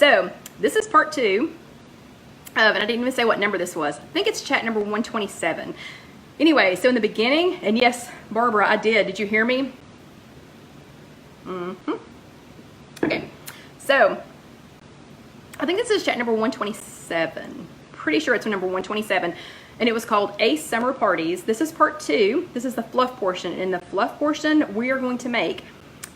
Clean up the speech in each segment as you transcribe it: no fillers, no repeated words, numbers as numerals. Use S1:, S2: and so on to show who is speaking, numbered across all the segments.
S1: So this is part 2 of, and I didn't even say what number this was. I think it's chat number 127. Anyway, so in the beginning, and yes, Barbara, I did you hear me? Okay, so I think this is chat number 127. Pretty sure it's number 127. And it was called Ace Summer Parties. This is part 2. This is the fluff portion. In the fluff portion, we are going to make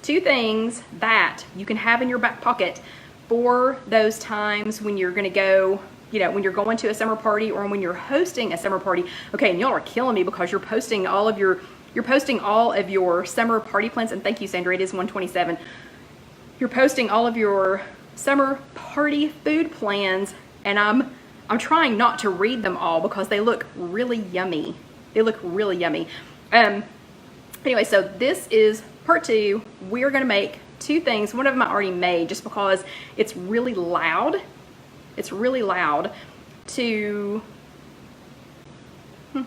S1: 2 things that you can have in your back pocket for those times when you're going to go, you know, when you're going to a summer party or when you're hosting a summer party. Okay, and y'all are killing me because you're posting all of your summer party plans. And thank you, Sandra, it is 127. You're posting all of your summer party food plans, and I'm trying not to read them all because they look really yummy. They look really yummy. Anyway, so this is part 2. We are going to make 2 things. One of them I already made just because it's really loud. It's really loud to...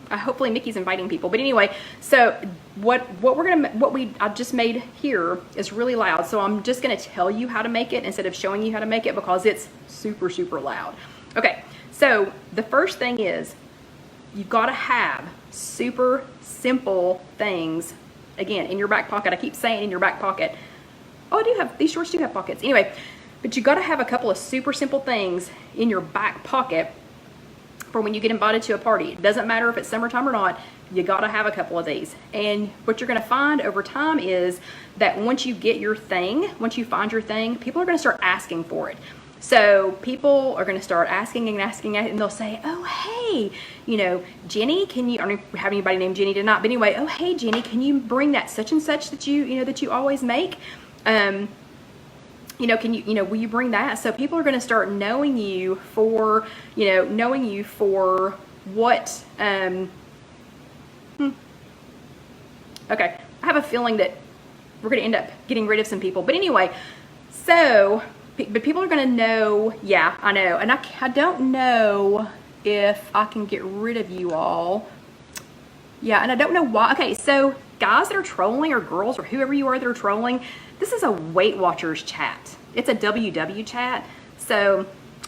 S1: hopefully Mickey's inviting people. But anyway, so I just made here is really loud. So I'm just going to tell you how to make it instead of showing you how to make it because it's super, super loud. Okay. So the first thing is you've got to have super simple things, again, in your back pocket. I keep saying in your back pocket. Oh, I do have, these shorts do have pockets. Anyway, but you got to have a couple of super simple things in your back pocket for when you get invited to a party. It doesn't matter if it's summertime or not, you got to have a couple of these. And what you're going to find over time is that once you get your thing, once you find your thing, people are going to start asking for it. So people are going to start asking and they'll say, oh, hey, you know, Jenny, can you, I don't have anybody named Jenny tonight, but anyway, oh, hey, Jenny, can you bring that such and such that you always make? You know, will you bring that? So people are going to start knowing you for, what, okay, I have a feeling that we're going to end up getting rid of some people, but anyway, but people are going to know, yeah, I know. And I don't know if I can get rid of you all. Yeah, and I don't know why. Okay, so guys that are trolling or girls or whoever you are that are trolling, this is a Weight Watchers chat. It's a WW chat. So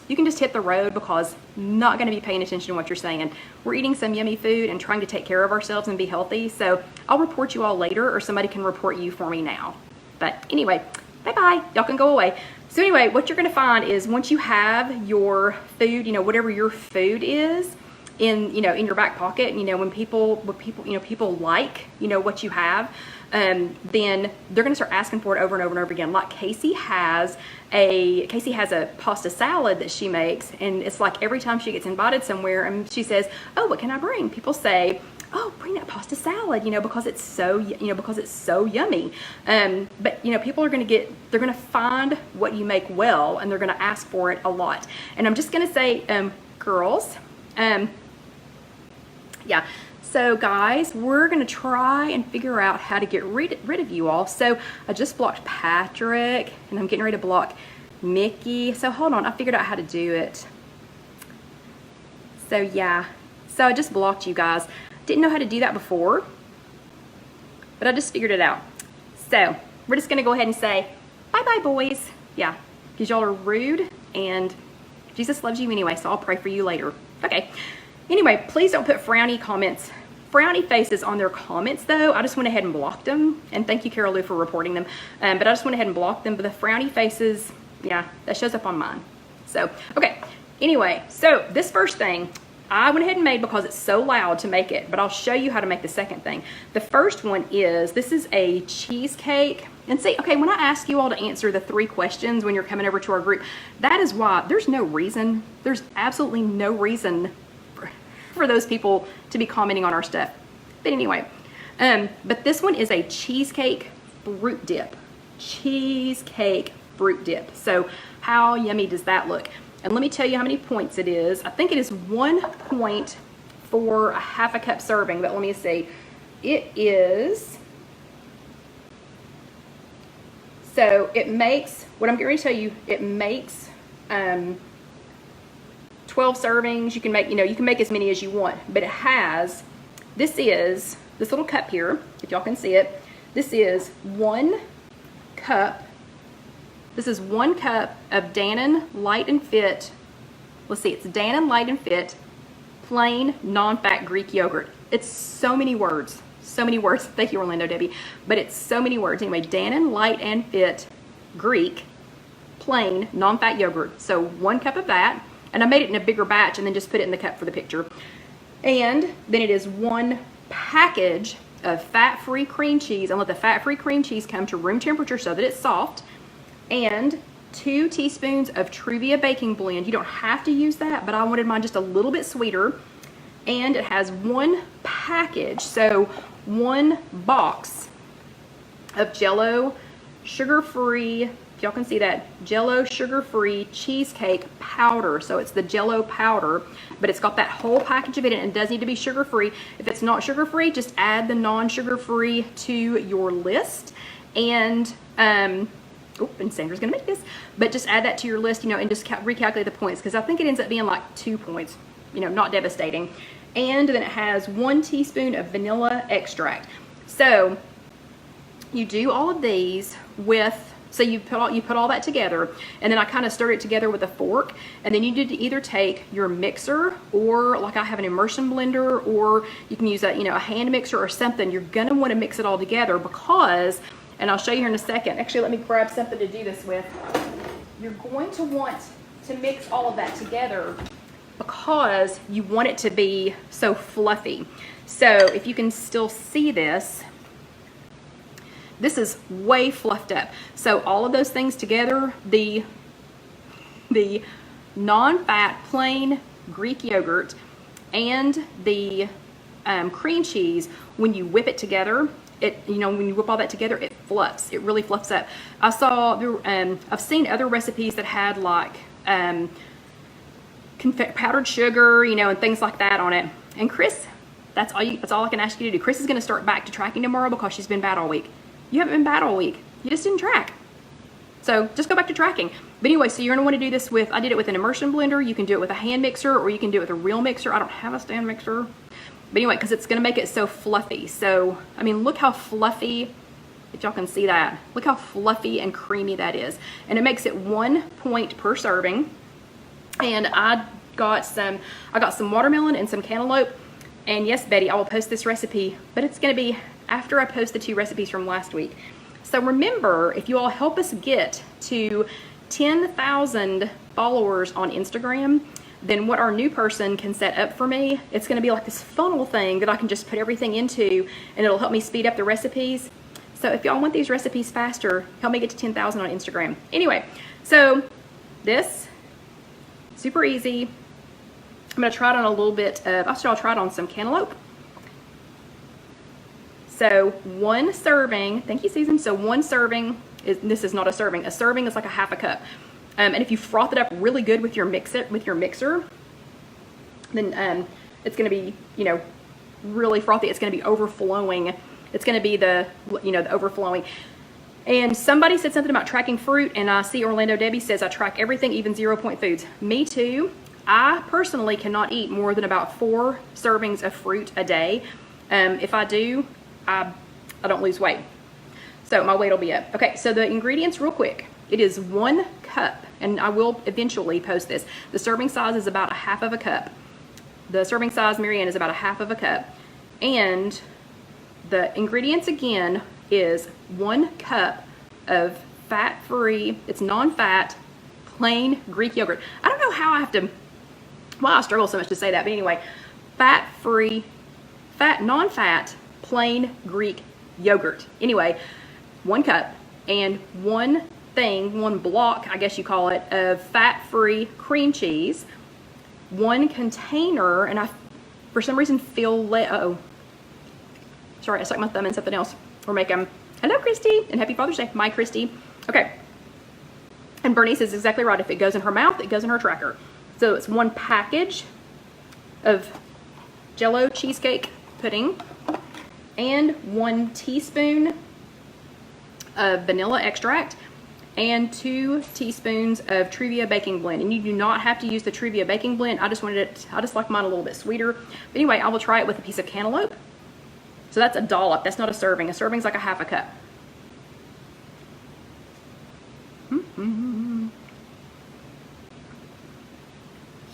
S1: you can just hit the road because I'm not going to be paying attention to what you're saying. We're eating some yummy food and trying to take care of ourselves and be healthy. So I'll report you all later or somebody can report you for me now. But anyway, bye-bye. Y'all can go away. So anyway, what you're going to find is once you have your food, whatever your food is in your back pocket, when people like, what you have, then they're going to start asking for it over and over and over again. Like Casey has a pasta salad that she makes, and it's like every time she gets invited somewhere and she says, oh, what can I bring? People say, oh, bring that pasta salad, because it's so, yummy. But, people are they're going to find what you make well, and they're going to ask for it a lot. And I'm just going to say, girls, yeah. So guys, we're going to try and figure out how to get rid of you all. So I just blocked Patrick, and I'm getting ready to block Mickey. So hold on, I figured out how to do it. So yeah, so I just blocked you guys. Didn't know how to do that before, but I just figured it out. So we're just gonna go ahead and say, bye-bye, boys. Yeah, because y'all are rude, and Jesus loves you anyway, so I'll pray for you later. Okay, anyway, please don't put frowny faces on their comments, though. I just went ahead and blocked them, and thank you, Carol Lou, for reporting them. But I just went ahead and blocked them, but the frowny faces, yeah, that shows up on mine. So, okay, anyway, so this first thing, I went ahead and made because it's so loud to make it, but I'll show you how to make the second thing. The first one is, this is a cheesecake. And see, okay, when I ask you all to answer the 3 questions when you're coming over to our group, that is why there's absolutely no reason for those people to be commenting on our stuff. But anyway, but this one is a cheesecake fruit dip. Cheesecake fruit dip. So how yummy does that look? And let me tell you how many points it is. I think it is 1 point for a half a cup serving, but let me see. It is, so it makes, what I'm getting ready to tell you, it makes 12 servings. You can make, you can make as many as you want, but it has, this little cup here, if y'all can see it, this is 1 cup This is 1 cup of Dannon Light and Fit. Let's see, it's Dannon Light and Fit plain non-fat Greek yogurt. It's so many words. So many words. Thank you, Orlando Debbie. But it's so many words. Anyway, Dannon Light and Fit Greek plain non-fat yogurt. So 1 cup of that. And I made it in a bigger batch and then just put it in the cup for the picture. And then it is 1 package of fat-free cream cheese, and let the fat-free cream cheese come to room temperature so that it's soft, and 2 teaspoons of Truvia baking blend. You don't have to use that, but I wanted mine just a little bit sweeter. And it has 1 package, so 1 box of Jell-O sugar-free, if y'all can see that, Jell-O sugar-free cheesecake powder. So it's the Jell-O powder, but it's got that whole package of it, and it does need to be sugar-free. If it's not sugar-free, just add the non-sugar-free to your list. And, and Sandra's gonna make this, but just add that to your list, you know, and just recalculate the points, because I think it ends up being like 2 points, you know, not devastating. And then it has 1 teaspoon of vanilla extract. So you do all of these with, so you put all that together, and then I kind of stirred it together with a fork, and then you need to either take your mixer, or like I have an immersion blender, or you can use a, you know, a hand mixer or something. You're gonna want to mix it all together because, and I'll show you here in a second. Actually, let me grab something to do this with. You're going to want to mix all of that together because you want it to be so fluffy. So if you can still see this, this is way fluffed up. So all of those things together, the non-fat plain Greek yogurt and the cream cheese, when you whip it together, when you whip all that together, it fluffs. It really fluffs up. I've seen other recipes that had like powdered sugar, you know, and things like that on it. And Chris, that's all I can ask you to do. Chris is going to start back to tracking tomorrow because she's been bad all week. You haven't been bad all week. You just didn't track. So just go back to tracking. But anyway, so you're going to want to do this with, I did it with an immersion blender. You can do it with a hand mixer, or you can do it with a real mixer. I don't have a stand mixer. But anyway, because it's going to make it so fluffy. So, I mean, look how fluffy, if y'all can see that. Look how fluffy and creamy that is. And it makes it 1 point per serving. And I got some watermelon and some cantaloupe. And yes, Betty, I will post this recipe, but it's going to be after I post the 2 recipes from last week. So remember, if you all help us get to 10,000 followers on Instagram, then what our new person can set up for me, it's going to be like this funnel thing that I can just put everything into, and it'll help me speed up the recipes. So if y'all want these recipes faster, help me get to 10,000 on Instagram. Anyway, so this, super easy. I'm going to try it on a little bit of, I'll try it on some cantaloupe. So 1 serving, thank you, Susan. So 1 serving, this is not a serving is like a half a cup. And if you froth it up really good with your mixer, then it's going to be, you know, really frothy. It's going to be overflowing. It's going to be the overflowing. And somebody said something about tracking fruit, and I see Orlando Debbie says I track everything, even 0-point foods. Me too. I personally cannot eat more than about 4 servings of fruit a day. If I do, I don't lose weight. So my weight will be up. Okay, so the ingredients real quick. It is 1 cup, and I will eventually post this. The serving size is about a half of a cup. The serving size, Marianne, is about a half of a cup. And the ingredients again is 1 cup of fat-free, it's non-fat, plain Greek yogurt. I don't know how I have to, I struggle so much to say that, but anyway, fat-free, non-fat, plain Greek yogurt. Anyway, 1 cup and 1 block, I guess you call it, of fat-free cream cheese, 1 container, and I, for some reason, feel, sorry, I stuck my thumb in something else. We're making, hello, Christy, and happy Father's Day. My Christy. Okay. And Bernice is exactly right. If it goes in her mouth, it goes in her tracker. So it's 1 package of Jell-O cheesecake pudding and 1 teaspoon of vanilla extract and 2 teaspoons of Truvia baking blend. And you do not have to use the Truvia baking blend. I just like mine a little bit sweeter. But anyway, I will try it with a piece of cantaloupe. So that's a dollop. That's not a serving. A serving's like a half a cup.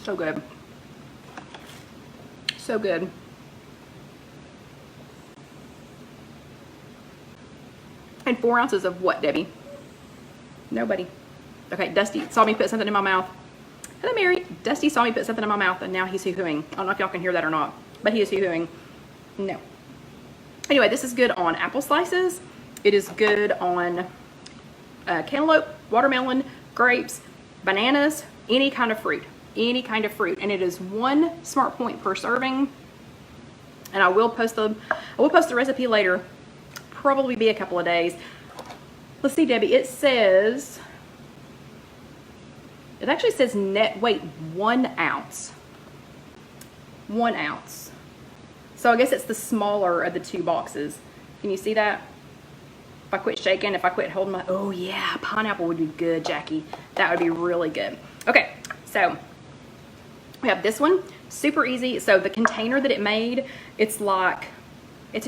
S1: So good. So good. And 4 ounces of what, Debbie? Nobody. Okay, Dusty saw me put something in my mouth. Hello, Mary. Dusty saw me put something in my mouth, and now he's hoo-hooing. I don't know if y'all can hear that or not, but he is hoo-hooing. No. Anyway, this is good on apple slices. It is good on cantaloupe, watermelon, grapes, bananas, any kind of fruit. Any kind of fruit. And it is 1 smart point per serving. And I will post the recipe later. Probably be a couple of days. Let's see, Debbie. It actually says net weight 1 ounce. 1 ounce. So I guess it's the smaller of the 2 boxes. Can you see that? If I quit shaking, if I quit holding my, oh yeah, pineapple would be good, Jackie. That would be really good. Okay, so we have this one, super easy. So the container that it made, it's a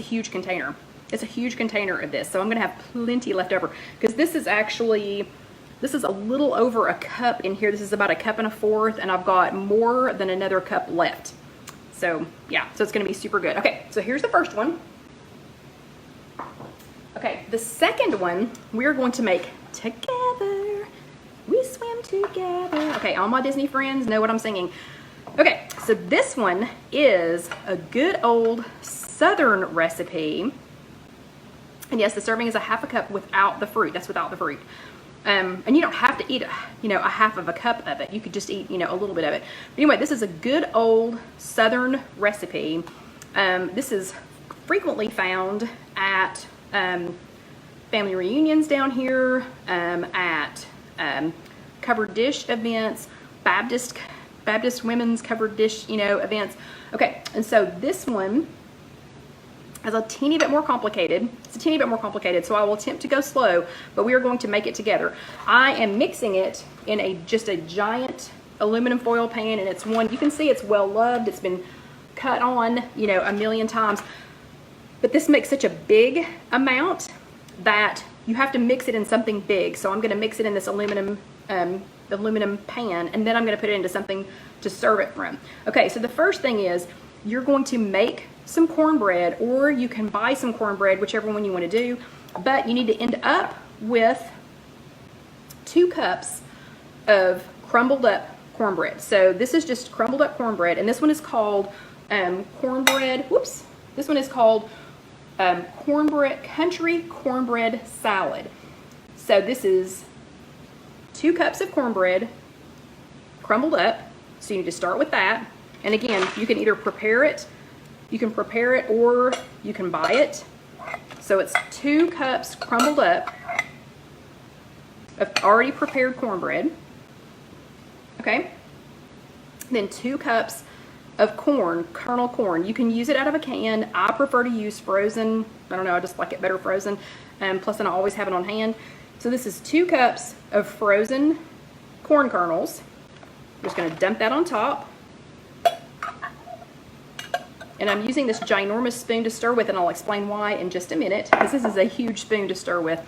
S1: huge container. It's a huge container of this. So I'm gonna have plenty left over because this is a little over a cup in here. This is about 1.25 cups, and I've got more than another cup left. So yeah, so it's gonna be super good. Okay, so here's the first one. Okay, the second one we're going to make together. We swim together. Okay, all my Disney friends know what I'm singing. Okay, so this one is a good old Southern recipe. And yes, the serving is 1/2 cup without the fruit. That's without the fruit. And you don't have to eat, a 1/2 cup of it. You could just eat, a little bit of it. But anyway, this is a good old Southern recipe. This is frequently found at family reunions down here, at covered dish events, Baptist women's covered dish, events. Okay, and so this one is a teeny bit more complicated. It's a teeny bit more complicated, so I will attempt to go slow, but we are going to make it together. I am mixing it in just a giant aluminum foil pan, and it's one, you can see it's well loved. It's been cut on, a million times. But this makes such a big amount that you have to mix it in something big. So I'm going to mix it in this aluminum pan, and then I'm going to put it into something to serve it from. Okay, so the first thing is you're going to make some cornbread, or you can buy some cornbread, whichever one you want to do, but you need to end up with 2 cups of crumbled up cornbread. So this is just crumbled up cornbread, and this one is called cornbread, this one is called country cornbread salad. So this is 2 cups of cornbread crumbled up. So you need to start with that. And again, you can either prepare it, or you can buy it. So it's 2 cups crumbled up of already prepared cornbread. Okay. Then 2 cups of kernel corn. You can use it out of a can. I prefer to use frozen. I don't know, I just like it better frozen. Plus, I always have it on hand. So this is 2 cups of frozen corn kernels. I'm just going to dump that on top. And I'm using this ginormous spoon to stir with, and I'll explain why in just a minute, because this is a huge spoon to stir with.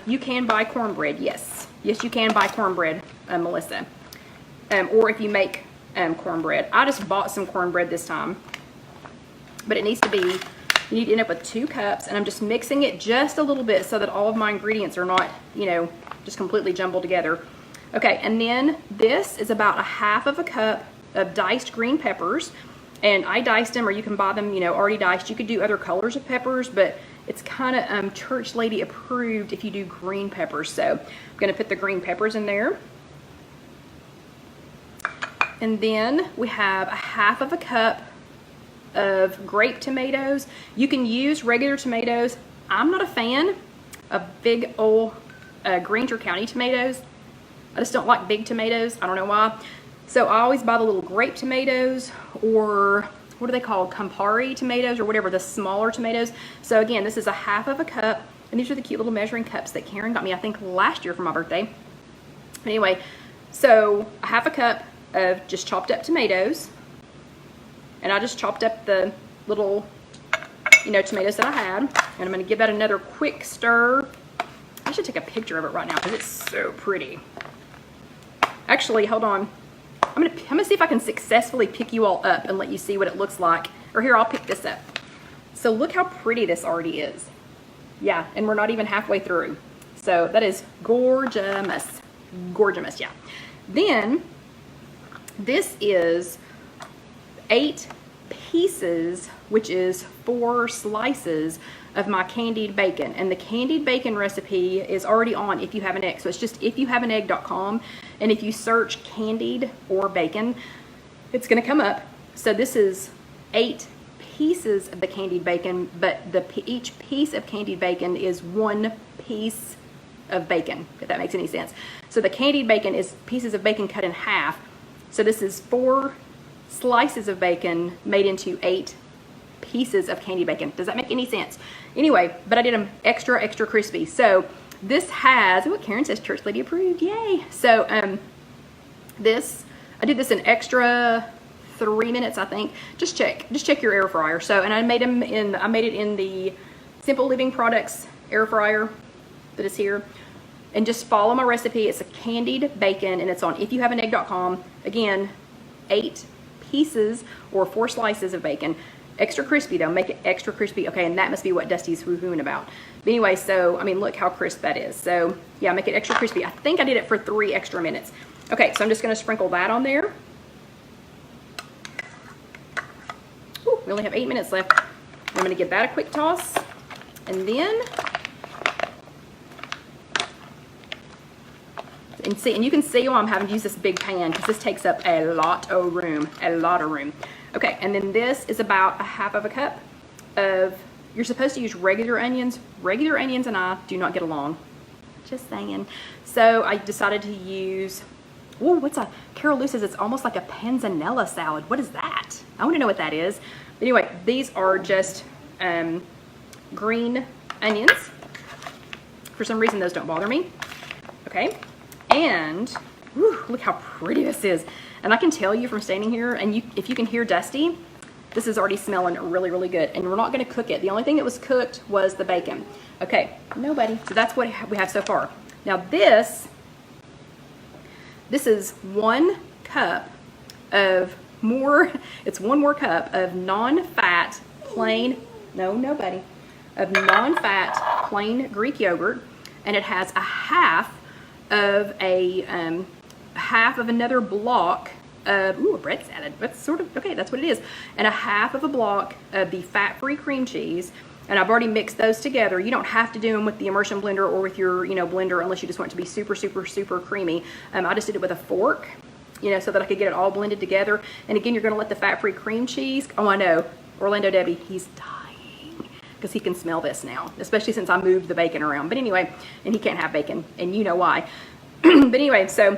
S1: You can buy cornbread, yes. Yes, you can buy cornbread, Melissa. Or if you make cornbread. I just bought some cornbread this time. But it needs to be, you need to end up with 2 cups, and I'm just mixing it just a little bit so that all of my ingredients are not, just completely jumbled together. Okay, and then this is about 1/2 cup of diced green peppers. And I diced them, or you can buy them, already diced. You could do other colors of peppers, but it's kind of church lady approved if you do green peppers. So I'm going to put the green peppers in there. And then we have 1/2 cup of grape tomatoes. You can use regular tomatoes. I'm not a fan of big old Granger County tomatoes. I just don't like big tomatoes. I don't know why. So I always buy the little grape tomatoes, or what are they called? Campari tomatoes, or whatever, the smaller tomatoes. So again, this is 1/2 cup, and these are the cute little measuring cups that Karen got me, I think, last year for my birthday. Anyway, so 1/2 cup of just chopped up tomatoes, and I just chopped up the little, tomatoes that I had, and I'm going to give that another quick stir. I should take a picture of it right now because it's so pretty. Actually, hold on. I'm gonna see if I can successfully pick you all up and let you see what it looks like. Or here, I'll pick this up. So look how pretty this already is. Yeah, and we're not even halfway through. So that is gorgeous. Gorgeous, yeah. Then this is 8 pieces, which is 4 slices of my candied bacon. And the candied bacon recipe is already on If You Have an Egg. So it's just IfYouHaveAnEgg.com. And if you search candied or bacon, it's gonna come up. So this is 8 pieces of the candied bacon, but each piece of candied bacon is 1 piece of bacon, if that makes any sense. So the candied bacon is pieces of bacon cut in half. So this is 4 slices of bacon made into 8 pieces of candied bacon. Does that make any sense? Anyway, but I did them extra crispy. So this has, oh, Karen says church lady approved, yay. So I did this in extra 3 minutes, I think. Just check your air fryer. So, and I made it in the Simple Living Products air fryer that is here. And just follow my recipe. It's a candied bacon, and it's on IfYouHaveAnEgg.com. Again, 8 pieces or 4 slices of bacon. Extra crispy though, make it extra crispy. Okay, and that must be what Dusty's woohooing about. But anyway, so, I mean, look how crisp that is. So, yeah, make it extra crispy. I think I did it for 3 extra minutes. Okay, so I'm just gonna sprinkle that on there. Ooh, we only have 8 minutes left. I'm gonna give that a quick toss. And then, and you can see why I'm having to use this big pan, because this takes up a lot of room, Okay, and then this is about 1/2 cup of, you're supposed to use regular onions. Regular onions and I do not get along, just saying. So I decided to use, oh, Carol Lou says it's almost like a panzanella salad. What is that? I want to know what that is. But anyway, these are just green onions. For some reason, those don't bother me. Okay. And whew, look how pretty this is. And I can tell you from standing here, and if you can hear Dusty, this is already smelling really, really good. And we're not going to cook it. The only thing that was cooked was the bacon. Okay, nobody. So that's what we have so far. Now this is 1 cup of more, it's 1 more cup of non-fat plain, no, nobody, of non-fat plain Greek yogurt. And it has a half of another block of, ooh, a bread salad. That's sort of, okay, that's what it is. And a half of a block of the fat-free cream cheese. And I've already mixed those together. You don't have to do them with the immersion blender or with your, blender unless you just want it to be super, super, super creamy. I just did it with a fork, so that I could get it all blended together. And again, you're gonna let the fat-free cream cheese, oh, I know, Orlando Debbie, he's dying because he can smell this now, especially since I moved the bacon around. But anyway, and he can't have bacon, and you know why. But anyway, so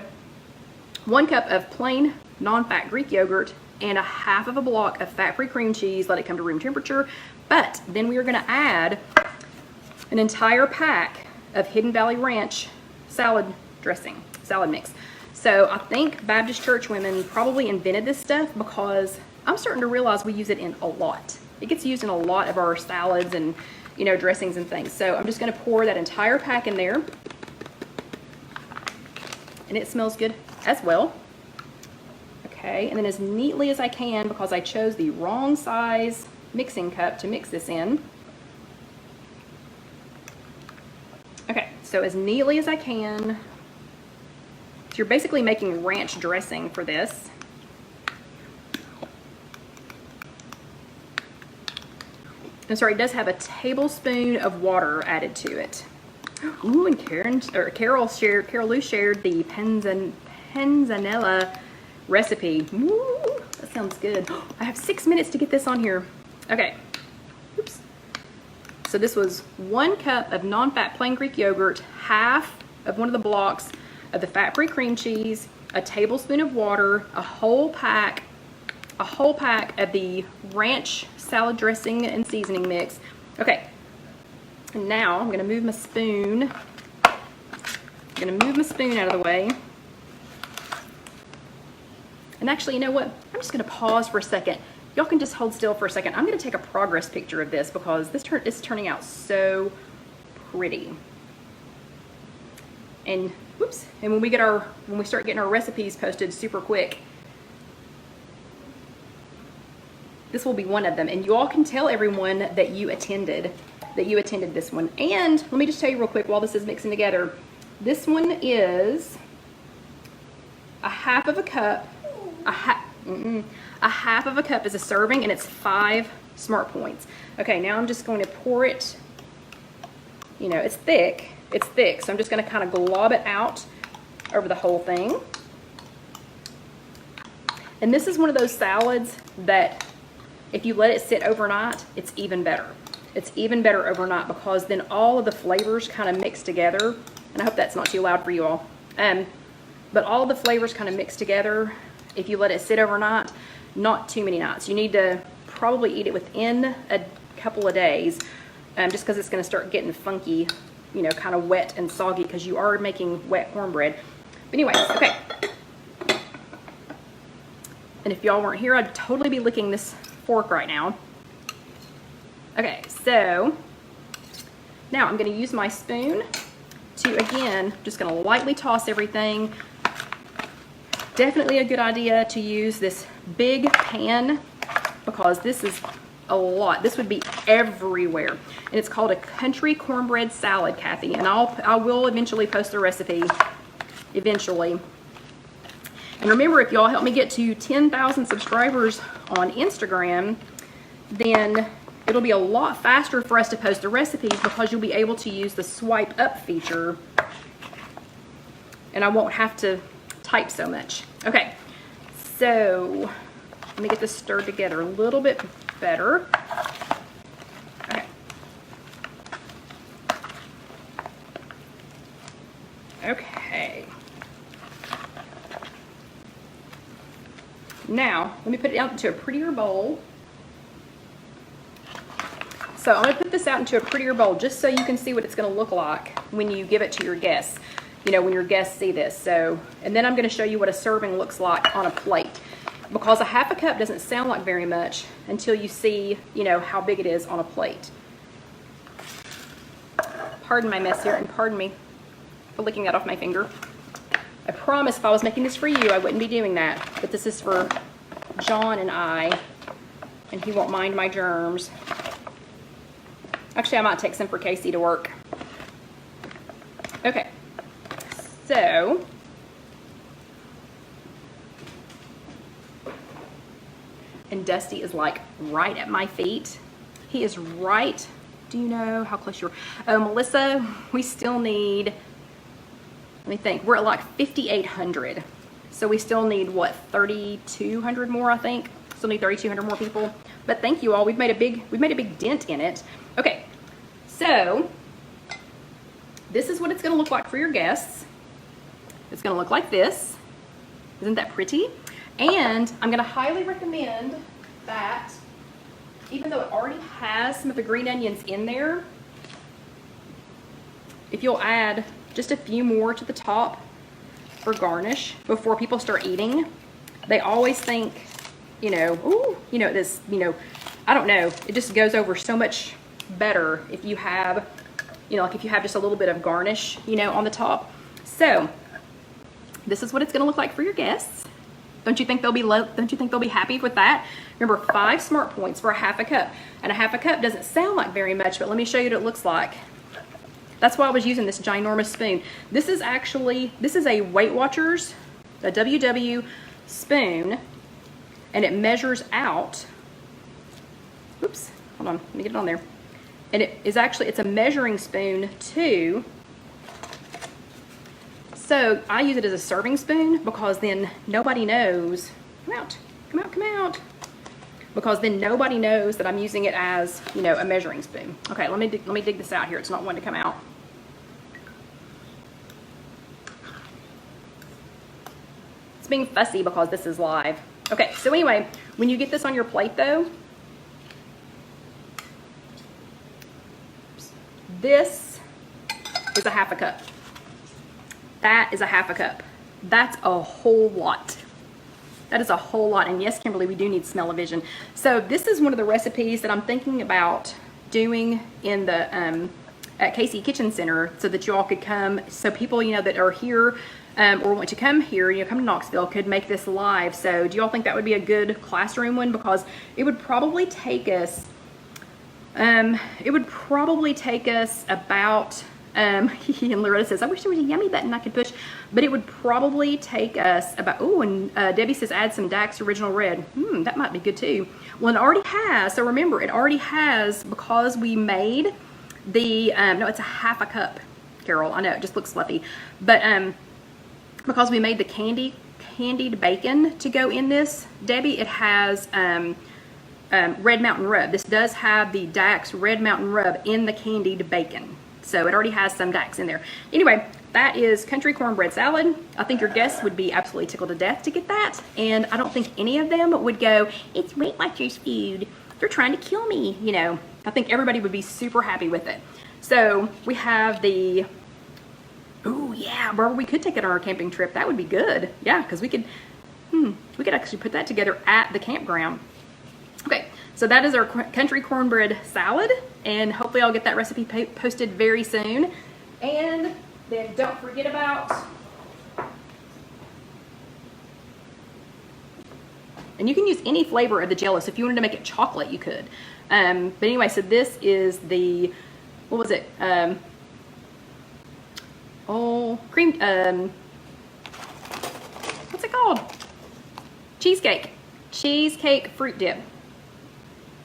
S1: 1 cup of plain non-fat Greek yogurt and a half of a block of fat-free cream cheese. Let it come to room temperature. But then we are going to add an entire pack of Hidden Valley Ranch salad dressing, salad mix. So I think Baptist church women probably invented this stuff, because I'm starting to realize we use it in a lot. It gets used in a lot of our salads and, dressings and things. So I'm just going to pour that entire pack in there. And it smells good as well. Okay, and then as neatly as I can, because I chose the wrong size mixing cup to mix this in. Okay, so as neatly as I can. So you're basically making ranch dressing for this. I'm sorry, it does have a tablespoon of water added to it. Ooh, and Carol Lou shared the panzanella recipe. Ooh, that sounds good. I have 6 minutes to get this on here. Okay. Oops. So this was 1 cup of non-fat plain Greek yogurt, half of 1 of the blocks of the fat-free cream cheese, a tablespoon of water, a whole pack of the ranch salad dressing and seasoning mix. Okay. And now I'm going to move my spoon. I'm going to move my spoon out of the way. And actually, you know what? I'm just going to pause for a second. Y'all can just hold still for a second. I'm going to take a progress picture of this, because this is turning out so pretty. And whoops. And when we start getting our recipes posted super quick, this will be one of them. And you all can tell everyone that you attended this one. And let me just tell you real quick while this is mixing together. This one is a half of a cup. A half of a cup is a serving, and it's 5 Smart Points. Okay, now I'm just going to pour it. You know, it's thick, so I'm just going to kind of glob it out over the whole thing. And this is one of those salads that if you let it sit overnight, it's even better. It's even better overnight because then all of the flavors kind of mix together. And I hope that's not too loud for you all. But all of the flavors kind of mix together if you let it sit overnight. Not too many nights. You need to probably eat it within a couple of days, just because it's going to start getting funky, you know, kind of wet and soggy because you are making wet cornbread. But anyways, okay. And if y'all weren't here, I'd totally be licking this fork right now. Okay, so now I'm going to use my spoon to, again, just going to lightly toss everything. Definitely a good idea to use this big pan because this is a lot. This would be everywhere. And it's called a country cornbread salad, Kathy. And I will eventually post the recipe. Eventually. And remember, if y'all help me get to 10,000 subscribers on Instagram, then it'll be a lot faster for us to post the recipes because you'll be able to use the swipe up feature. And I won't have to type so much. Okay, so let me get this stirred together a little bit better. Okay. Okay. Now, let me put it out into a prettier bowl. So I'm going to put this out into a prettier bowl just so you can see what it's going to look like when you give it to your guests. You know, when your guests see this. So, and then I'm going to show you what a serving looks like on a plate. Because a half a cup doesn't sound like very much until you see, you know, how big it is on a plate. Pardon my mess here, and pardon me for licking that off my finger. I promise if I was making this for you, I wouldn't be doing that. But this is for John and I, and he won't mind my germs. Actually, I might take some for Casey to work. Okay. So, and Dusty is like right at my feet. He is right. Do you know how close you are? Oh, Melissa, we still need, let me think. We're at like 5,800. So we still need what, 3,200 more, I think. Still need 3,200 more people. But thank you all. We've made a big dent in it. Okay. So, this is what it's going to look like for your guests. It's going to look like this. Isn't that pretty? And I'm going to highly recommend that, even though it already has some of the green onions in there, if you'll add just a few more to the top for garnish before people start eating. They always think, you know, ooh, you know, this, you know, I don't know. It just goes over so much better if you have, you know, like if you have just a little bit of garnish, you know, on the top. So, this is what it's going to look like for your guests. Don't you think they'll be happy with that? Remember, 5 Smart Points for a half a cup. And a half a cup doesn't sound like very much, but let me show you what it looks like. That's why I was using this ginormous spoon. This is a Weight Watchers, a WW spoon, and it measures out, oops, hold on, let me get it on there. And it is actually, it's a measuring spoon too. So I use it as a serving spoon because then nobody knows, come out, come out, come out. Because then nobody knows that I'm using it as, you know, a measuring spoon. Okay, let me dig this out here. It's not one to come out. It's being fussy because this is live. Okay, so anyway, when you get this on your plate though, this is a half a cup. That is a half a cup. That's a whole lot. That is a whole lot. And yes, Kimberly, we do need smell-o-vision. So this is one of the recipes that I'm thinking about doing in the at KC Kitchen Center so that you all could come, so people, you know, that are here or want to come here, you know, come to Knoxville, could make this live. So do you all think that would be a good classroom one? Because it would probably take us, about, and Loretta says, I wish there was a yummy button I could push, but it would probably take us about, oh, and Debbie says add some Dax Original Red. That might be good too. Well, it already has, so remember, it already has, because we made the, no, it's a half a cup, Carol, I know, it just looks fluffy, but because we made the candied bacon to go in this, Debbie, it has Red Mountain Rub. This does have the Dax Red Mountain Rub in the candied bacon. So it already has some Dax in there. Anyway, that is country cornbread salad. I think your guests would be absolutely tickled to death to get that. And I don't think any of them would go, it's Weight Watchers food. They're trying to kill me, you know. I think everybody would be super happy with it. So we have the, oh yeah, Barbara, we could take it on our camping trip. That would be good. Yeah, because we could actually put that together at the campground. Okay, so that is our country cornbread salad, and hopefully I'll get that recipe posted very soon. And then don't forget about, and you can use any flavor of the Jello. So if you wanted to make it chocolate, you could. But anyway, so this is the, what was it? Cream, what's it called? Cheesecake. Cheesecake fruit dip.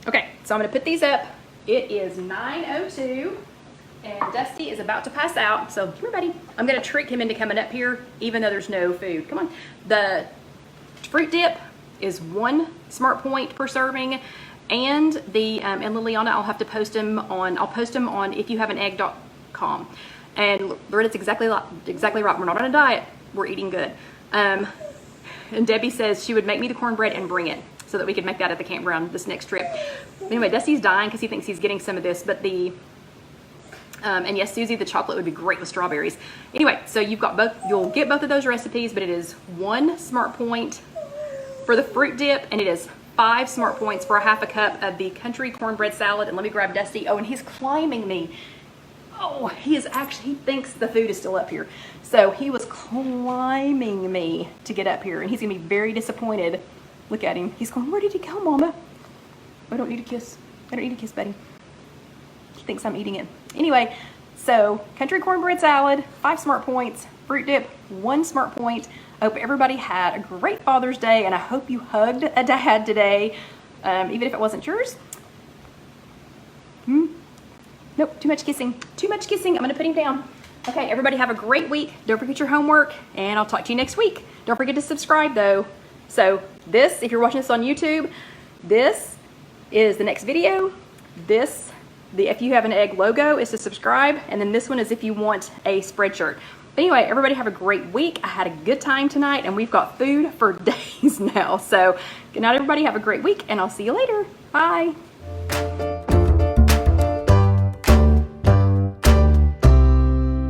S1: Okay, so I'm gonna put these up. It is 9:02 and Dusty is about to pass out. So here, buddy, I'm gonna trick him into coming up here even though there's no food. Come on. The fruit dip is 1 smart point per serving, and the and Liliana, I'll have to post them on, I'll post them on IfYouHaveAnEgg.com. And Loretta's exactly right. We're not on a diet. We're eating good. And Debbie says she would make me the cornbread and bring it so that we could make that at the campground this next trip. Anyway, Dusty's dying because he thinks he's getting some of this, but the, and yes, Susie, the chocolate would be great with strawberries. Anyway, so you've got both, you'll get both of those recipes, but it is 1 smart point for the fruit dip, and it is 5 smart points for a half a cup of the country cornbread salad. And let me grab Dusty. Oh, and he's climbing me. Oh, he is actually, he thinks the food is still up here. So he was climbing me to get up here, and he's gonna be very disappointed. Look at him. He's going, where did he go, Mama? I don't need a kiss. I don't need a kiss, buddy. He thinks I'm eating it. Anyway, so country cornbread salad, 5 smart points, fruit dip, 1 smart point. I hope everybody had a great Father's Day, and I hope you hugged a dad today, even if it wasn't yours. Nope, too much kissing. Too much kissing. I'm gonna put him down. Okay, everybody have a great week. Don't forget your homework, and I'll talk to you next week. Don't forget to subscribe though. So this, if you're watching this on YouTube, this is the next video. This, the If You Have an Egg logo is to subscribe, and then this one is if you want a spreadshirt. But anyway, everybody have a great week. I had a good time tonight, and we've got food for days now. So good night, everybody. Have a great week, and I'll see you later. Bye.